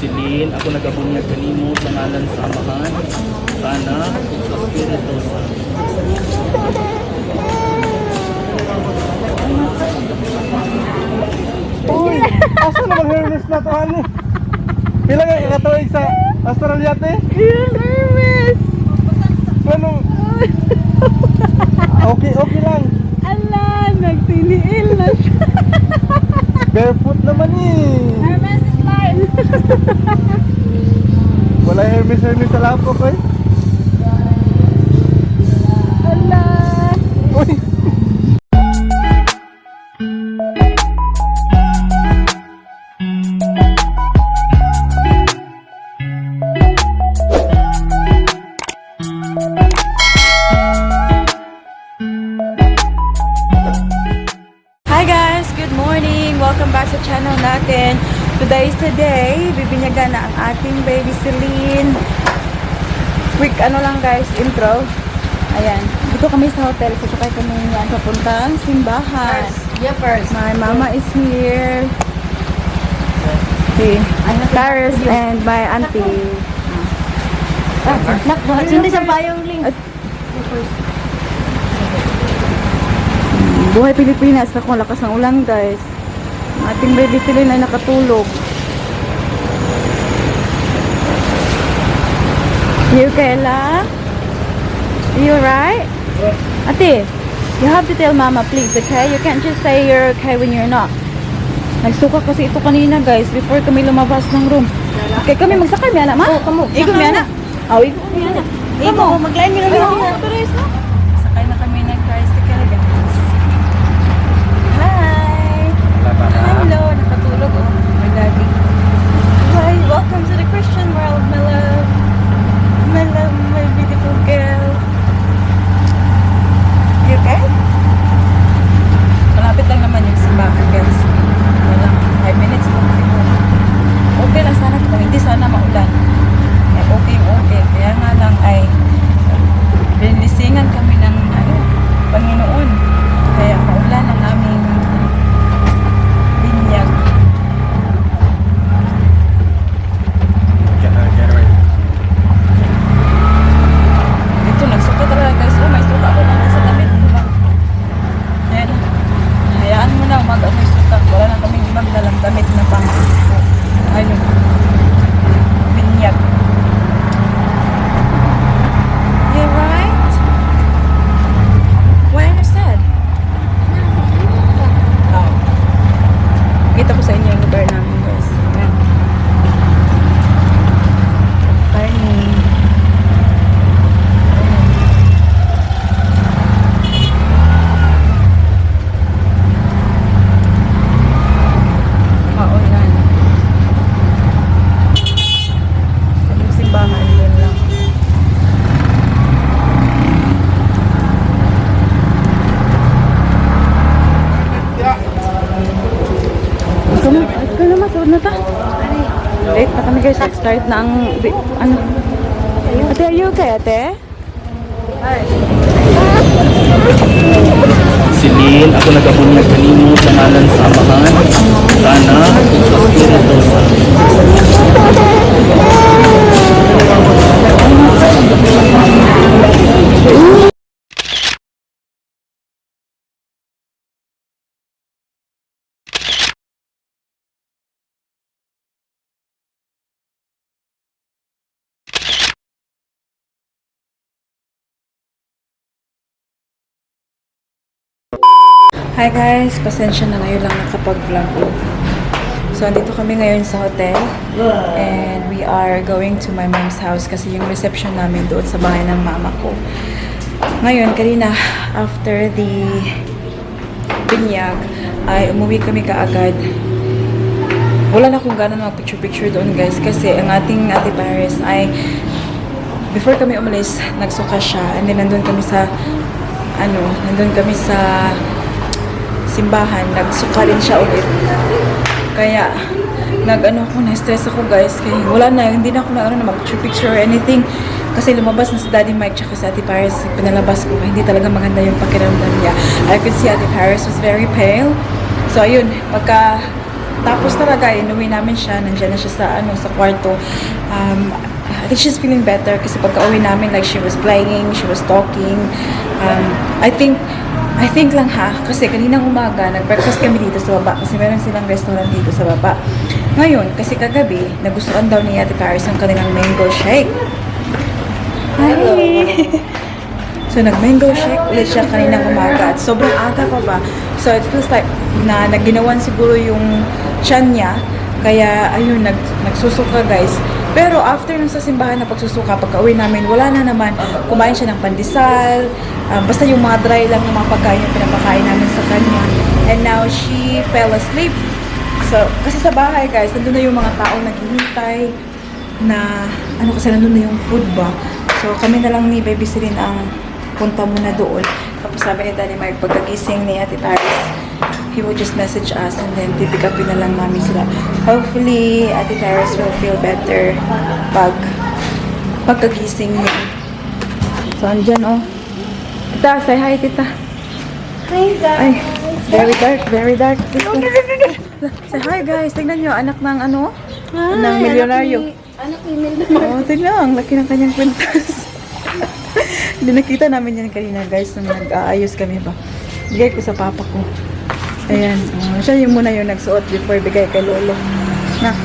CELINE, ako nagabunyag kanimo sa ngalan sa Amahan, sa Anak, sa Espiritu Santo. Uy, asa naman Hermes na to, ano? Kailan nga kakatuig sa Australia, te? Yan, Hermes! Ano? Okay lang. Ala, nagtiniil na siya. Barefoot naman eh. Hermes is mine! Wala Hermes sa lapok eh. Ala! Uy! Hi guys! Good morning! Welcome back sa channel natin. Today is the day. Bibinyagan na ang ating baby CELINE. Quick ano lang guys, intro. Ayan. Dito kami sa hotel. Sasakay kami yan papuntang simbahan. First. My mama is here. Si Paris and my auntie. Sindi sa payong link. Buhay Pilipinas. Naku, lakas ng ulan guys. Ang ating baby CELINE ay nakatulog. You Kayla? You right? Ate, you have to tell mama please, okay? You can't just say you're okay when you're not. Nagsuka kasi ito kanina guys before kami lumabas ng room. Okay, kami magsakay mi ana ma? Oo, kamo. Ikaw mi ana? Oh, ikaw mi ana. Ikaw, mag-line nyo na lang. Sakay na kami ng tricycle guys. Hi! Hello! Nakatulog oh. My daddy. Hi! Welcome to the Christian world, my love. My love, my beautiful girl. You okay? Malapit lang naman yung simbahan guys. Walang 5 minutes lang siguro. Okay lang sana kung hindi sana maulan. Eh, okay. Kaya nga lang ay binilisingan kami ng Panginoon. Kaya maulan ang aming binyag. Ito, nagsuka talaga guys. Oh, may suka ako na sa damit. Ayan. Hayaan mo na mag-ano yung suka. Wala na kaming magdalang damit na pang binyag. You right? Why are you sad? Oh. Kita ko sa inyo yung lugar namin guys. Ayan. Tiny. Oo, yan. Yung simbahan, yun lang. Ikaw naman, suod na ta. Late na kami guys, start na ang, ano. Ate, are you okay, ate? CELINE, ako nagabunyag kanimo sa ngalan sa Amahan, sa Anak, sa Espiritu Santo. Hi guys, pasensya na ngayon lang nakapag-vlog. So, andito kami ngayon sa hotel and we are going to my mom's house kasi yung reception namin doon sa bahay ng mama ko. Ngayon, kanina, after the binyag, ay umuwi kami kaagad. Wala na akong gana ng picture-picture doon guys kasi ang ating Ate Paris ay before kami umalis, nagsuka siya and then nandun kami sa simbahan, nagsuka rin siya ulit. Kaya, na-stress ako guys. Kaya wala na, hindi na ako na mag-picture or anything. Kasi lumabas na si Daddy Mike tsaka si Ate Paris. Pinalabas ko, hindi talaga maganda yung pakiramdam niya. I could see Ate Paris was very pale. So ayun, pagka Tapos talaga, inuwi namin siya. Nandiyan na siya sa, sa kwarto. I think she's feeling better kasi pagka-uwi namin, like, she was playing, she was talking. I think lang kasi kaninang umaga, nag-breakfast kami dito sa baba kasi meron silang restaurant dito sa baba. Ngayon, kasi kagabi, nagustuhan daw ni Ate Paris ang kanilang mango shake. Hi! So, nag-mango shake ulit siya kaninang umaga at sobrang aga pa ba. So, it feels like na naginawan siguro yung tiyan niya. Kaya, ayun, nagsusuka guys. Pero after nung sa simbahan na pagsusuka, pagka-uwi namin, wala na naman. Kumain siya ng pandesal. Basta yung mga dry lang ng mga pagkain yung pinapakain namin sa kanya. And now, she fell asleep. So, kasi sa bahay guys, nandun na yung mga tao naghihintay na, kasi nandun na yung food ba. So, kami na lang ni Baby Celine ang punta muna doon. Tapos sabi ni Daddy Mike, pagkagising ni Ate Paris, he will just message us and then pick upin na lang namin sila. Hopefully, Ate Paris will feel better pagkagising niya. So, andyan Tita, say hi, Tita. Hi guys. Ay, very dark, very dark. Say hi guys, tignan nyo, anak ng ng milyonaryo. Anak ni Melbourne. Tignan, ang laki ng kanyang kwintas. Hindi nakita namin yan kanina guys, nung nag-aayos kami ba. Bigay ko sa papa ko. Ayan, siya yung muna yung nagsuot before bigay kay Lolo. Na.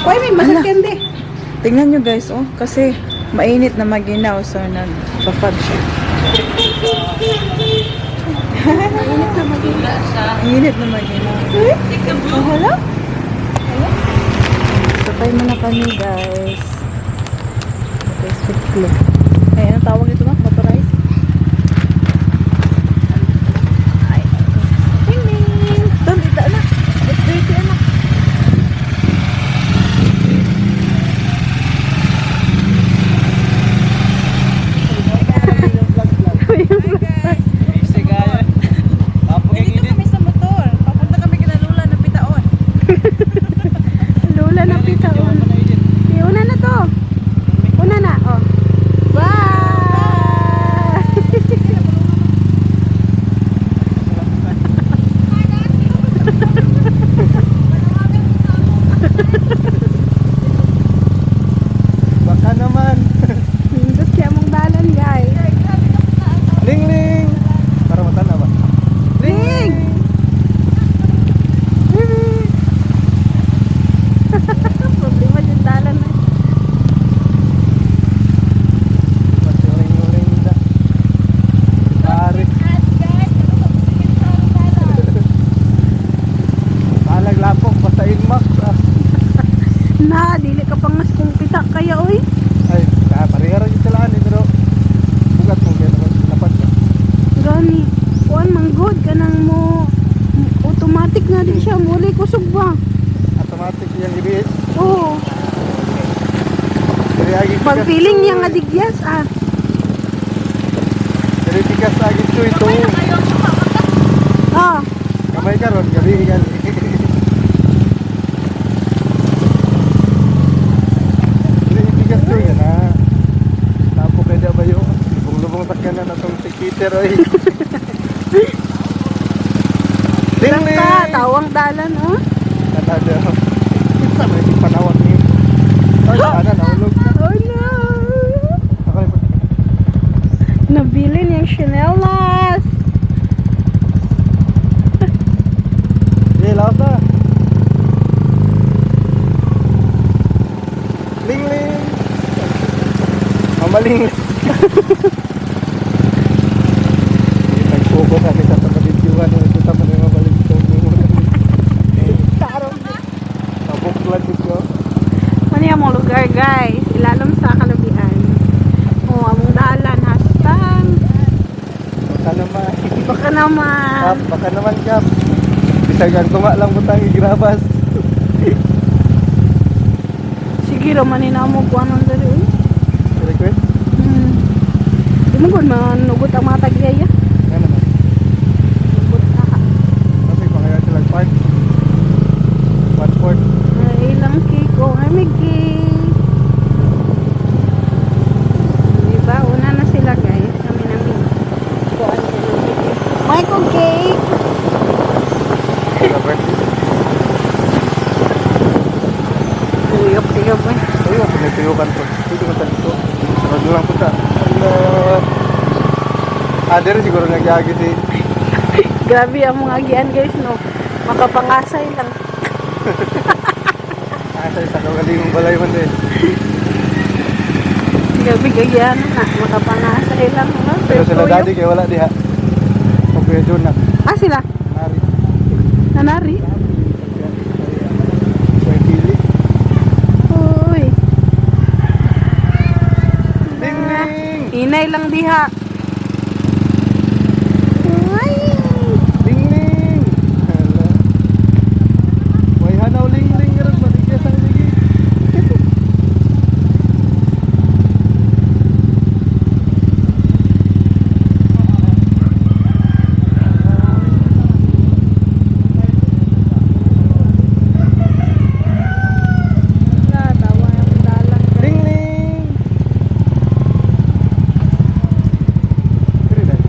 Uy, may masakyan din. Tingnan nyo guys, kasi mainit na maginaw, so nagpa-fog siya. Mainit na maginaw. Hala? Sabay mo na kami guys. Okay, sweet clue. Ay, anong tawag ito ba? Motorized? Ay, ding-ding! Doon, dito anak. It's dirty anak. Dito kami sa motor. Papunta kami kina Lula na Pitaon. Lula na pitaon. Una na to. Una na, Bye! Baka naman. Hindot kaya mong dalan, guys. Ling ling. Para matala ba? Ring! Problema yung dalan na. Masuring-uring na. Pare. Alaglapok basta inmax. Na, dili ka pang mas kung pitak kaya, oy. Ay, pareha rin yung talaan pero bugat mo kaya naman dapat ba? Gani. Kuan manggod ka nang mo automatic na di siya muli kusog ba? Automatic yung ibis. Oo. Dari agi Pag feeling niya nga digyas Dari tigas agi cuy ito. Ah, Kamay karon gabi kan. Dari tigas cuy na. Tapo kay da bayo. Lubong-lubong takyanan atong sikiter oy. Ding ka ding. tawang dalan Kanada. Sa may panawag ni. Ay, ana naulog na. Oh no. Ako Nabili niyang chinelas. laot na. Ling ling. Mamaling. Nagsuko kami sa pagkabidyoan. Ito tama na yung mabalik ito. Tarong. Mabuklat ito. Ano yung mga lugar guys? Ilalom sa Kalabian. Among dalan. Hashtag. Baka naman. Baka naman. Kap, baka naman kap. Bisagan ko nga lang butang igrabas. Sige romanin na mo kung anong dali. Request? Di mo kung manugot ang mga tagyaya. Ano naman? Nugot na ka. Kasi kung kaya silang park. 1/4. Ay ilang cake. Ay may cake. Diba? Una na sila guys. Kami namin. Kuhaan ko ng cake. Michael cake. Sa birthday gabay. Ayun, pinagtuyukan ko. Dito ko dito. Sarado lang po ta. Ada rin siguro nagyagi si... Grabe ang mga agian guys, no? Makapangasay lang. Asay sa kagalingong balay man din. Grabe agian na. Makapangasay lang. No? Pero sila daddy kaya wala diha. Kung kuya Jun na. Ah, sila? Nari. Nanari? Kuya Kili. Uy. Ding ding! Inay lang diha. Uy. Ding ding! Hala. Way hanaw ling ling karon matigya sa ligi. Tawa ang dalang. Ding ding! Kiri dai.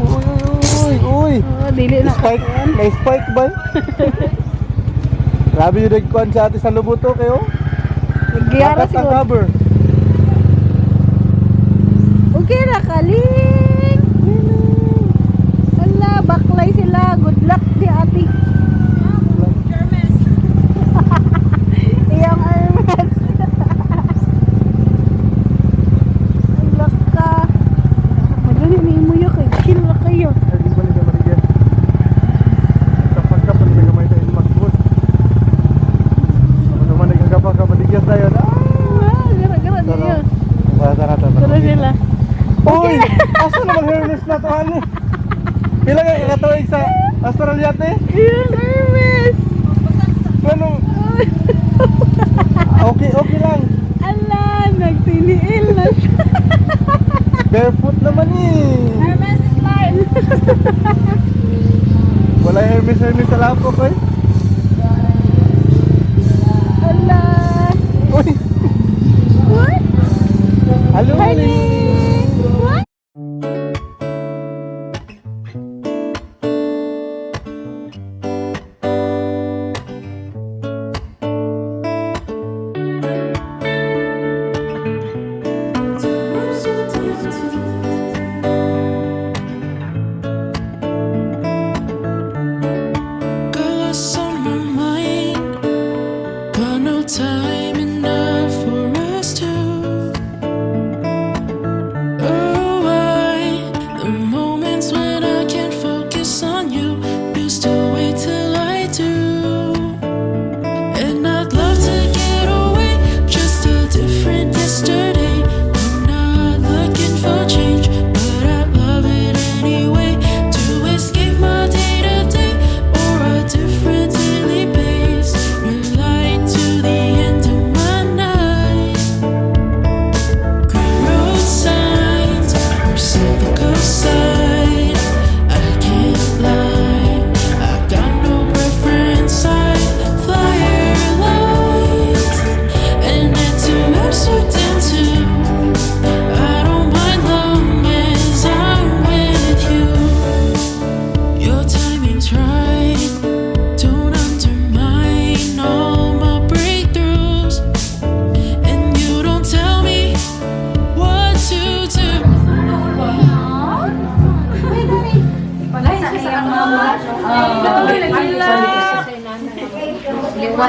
Uy! Oh, dili na. Spike, may spike ba? Grabe yung nagkuhan sa atin sa Lubuto kayo. Nagyara Bakat ang siguro. cover. Okay na, kaling. Hala, baklay sila. Good luck di ate. Iyang Hermes. Good luck ka. Madali, may imuyo kayo. Chill na kayo. Ay, di ba nila maligyan? Kapag-kapag nila gamay tayo ng magbut. Ano naman nagkagapag maligyan tayo na? Ah, gara-gara niyo. Tara. Tara sila. Uy! Asa naman Hermes na to, ano? Kailan nga kakatawag sa Australia, te? Iyang Hermes. Ano? Okay lang. Ala, nagtiniil na siya. Barefoot naman eh. Hermes is mine. Wala Hermes sa lapok eh. Ala. Uy! What? Hello, What? Girl, what's on my mind? Got no time enough for us to. Oh, why? The moments when I can't focus on you used to wait till I do. And I'd love to get away, just a different yesterday. I'm not looking for change, but I love it anyway. To escape my day to day or a different daily pace. You're light to the end of my night. Green road signs or the coastline. I can't lie, I got no preference. I fly airlines and into Amsterdam too. I don't mind long as I'm with you. Your timing's right, don't undermine all my breakthroughs. And you don't tell me what to do.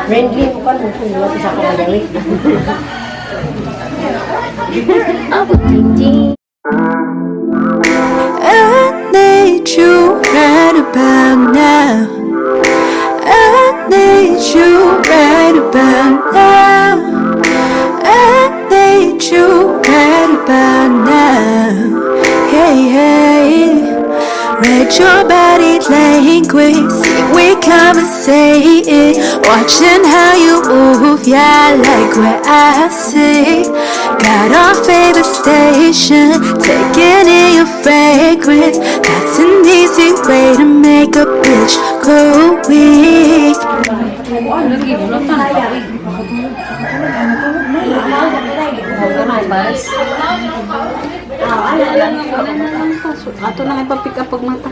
Friendly ko kan kung wala sa pagdawit. I need you right about now. I need you right about now. I need you right about now. Hey, hey. Read your body language, see we conversating, watching how you move, yeah, I like what I see. Got our favorite station, taking in your fragrance. That's an easy way to make a bitch go weak. Ato lang ipapick up pag mata.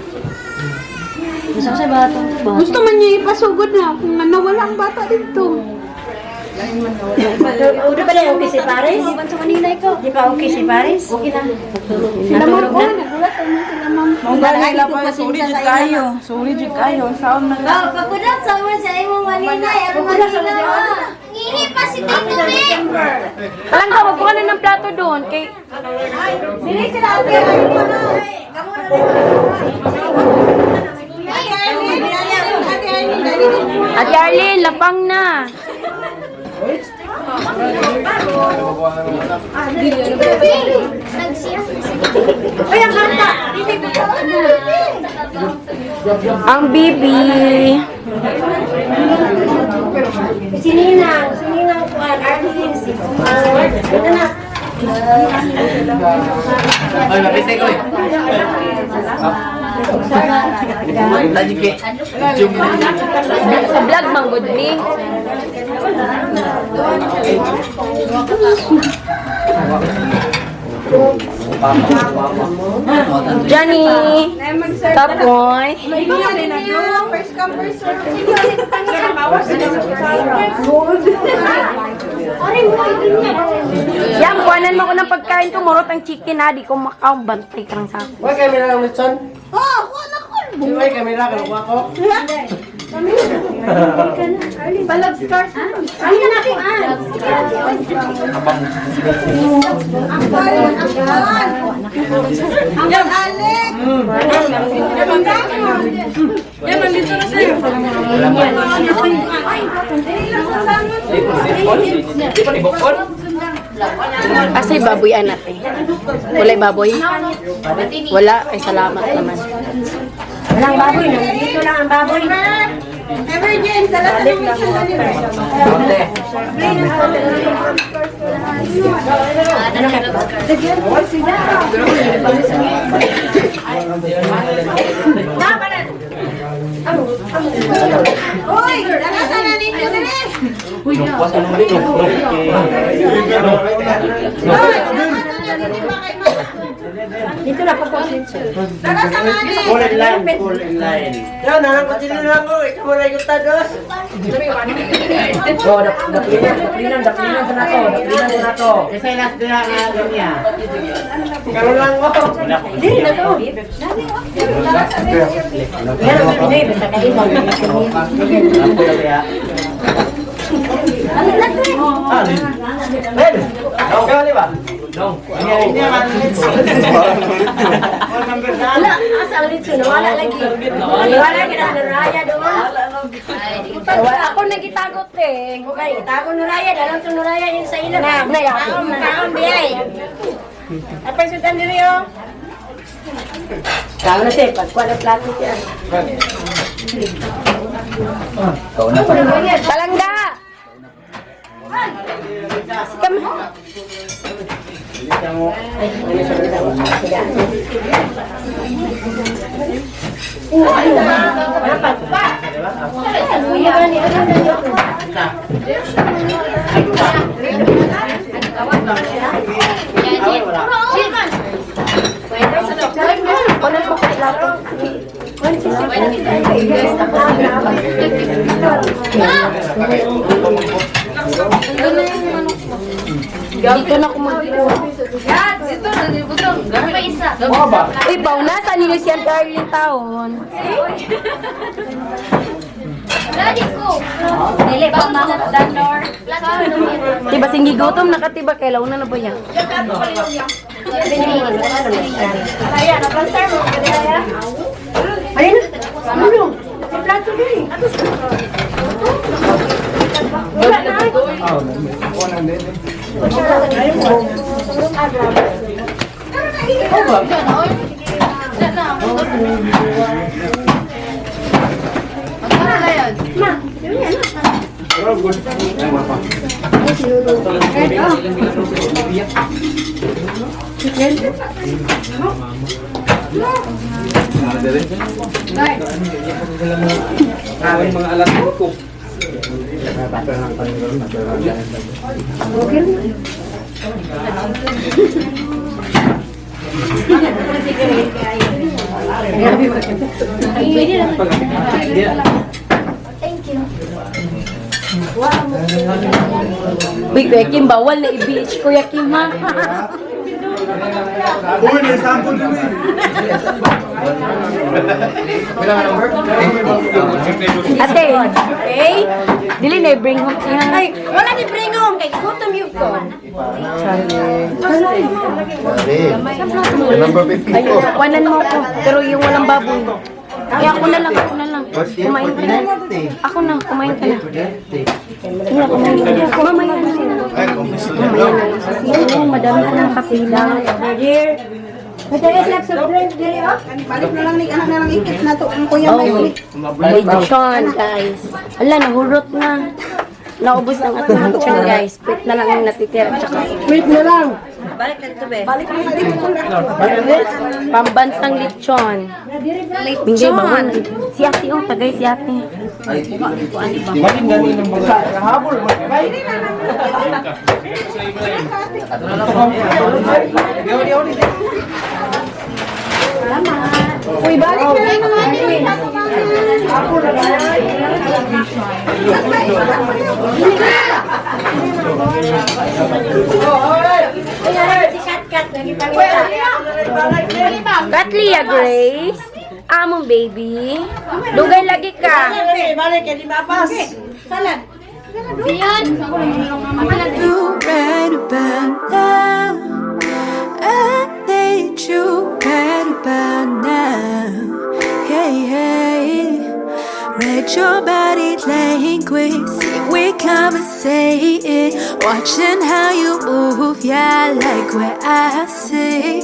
Gusto ko sa bato. Gusto man niya ipasugod na kung nawala ang bata dito. Udah ba na okay si Paris? Di pa okay si Paris? Okay na. Natulog na. Mungkin lapan suri jud kayo. Suri jud kayo. Saon na ka. Pagkulat sa mo sa imong manina, aron manina. Ngini pa si Tito Rin. Alam ka, magpukanan ng plato doon. Kay... Dili sila ate ay mo na. Kamo na. Ate Arlene, lapang na. Ang bibi. Sininang kuan Arlene si ito na. Ay, mabisay ko eh. Lagi ke. Sa vlog, mang good me. Johnny. Tapoy. First come first serve. Yan, kuhanan mo ko ng pagkain ko. Murot ang chicken ha. Di ko makaw. Bantay ka lang sa ako. Why camera ng Mitson? Oh, wala ko. Why camera ka ng ako? Balag stars. Ay na natin an. Ang Alex. Yan, nandito na sa'yo. Di pa ni Bokon? Asay baboy anak eh. Wala baboy? Wala. Ay salamat naman. Walang baboy, nandito lang ang baboy. Emergen, dala sa mga sandali. Konti. Uy, dala sa nani ko dali. Lumpas ang ulit. Dito na pagkakas. Dala sa nani. Full in line. Yan, narang ko din lang ko. Ikaw mo na yung tados. Oh, daplinan sa nato. Isa ilas din ang alam niya. Karoon lang ko. Dili na to. Yan ang Pinoy, basta kayo ba? Ako na kaya. Ben! Dong ka di ba? Dong. Ang niya man. Wala, asa ulit sino? Wala lagi. Wala kita na raya doon. Ako nagitagot eh. Okay, itago no raya, dalang to no raya yung sa ilo. Kaon biyay. Apa sudan diri yo? Kaon na siya, pagkuha ng plato siya. Ikaw na pa. Palangga! Sikam. Dito na kumagpo. Uy, bauna sa nilo siya darling taon. Dali ko. Dili pa mga dandor. Diba singi gutom nakatiba kay launa na ba yan? Kaya na transfer mo kaya. Ayun, ano? Ang plato din. Wala na. Ako na din. Aming mga alas ko. Thank you. Uy, Kuya Kim, bawal na i-beach, Kuya Kim, ha? Uy, may sample din eh. Ate, okay? Dili na i-bring home siya. Ay, wala ni bring home kay gutom yung ko. Number 50 Ay, kuwanan mo ako. Pero yung walang baboy. Ay, ako na lang. Kumain ka na. Ako na, kumain ka na. Sige na, kumain ka na. Mamaya na sila. Oo, madami ka na nakapila. Dear. Madali sa soft drink diri oh. Balik na lang ni anak na lang ikit na to ang kuya Oh, may. lechon, guys. Ala, nahurot na. Naubos ng atong lechon, guys. Pit na lang yung natitira. Tsaka, Wait na lang. Balik na to be. pambansang lechon. Hindi, bawal. Si ate, oh, tagay si ate. Uy, balik na lang naman. Si Kat lagi palitan. Katlia Grace, among baby. Dugay lagi ka. You right about now. I need you right about now. Yeah, yeah. Read your body language, see we conversating. Watching how you move, yeah, I like what I see.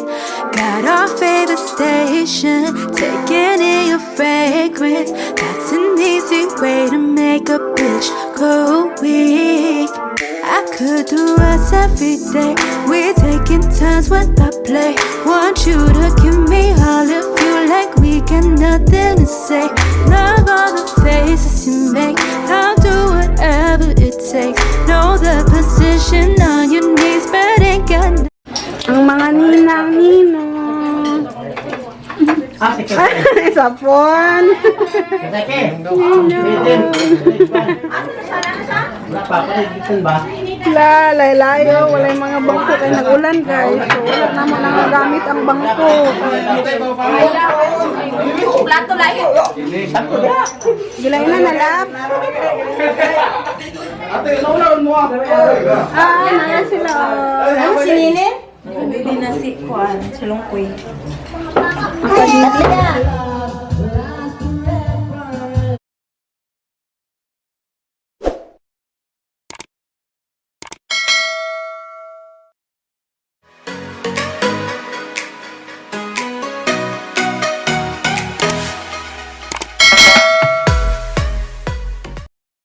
Got our favorite station, taking in your fragrance. That's an easy way to make a bitch go weak. I could do us every day. We're taking turns when I play. Want you to give me all of you like we got nothing to say. Love all the faces you make. I'll do whatever it takes. Know the position on your knees, but ain't got no. Ang mga ninang-ninang. Sapon. Layo, wala yung mga bangko kay nagulan guys. So wala naman ang gamit ang bangko. Plato lahi. Gilay na nalap. Naya sila. Ano si Nilin? Hindi na si Juan, si Longkoy. Tatlo na.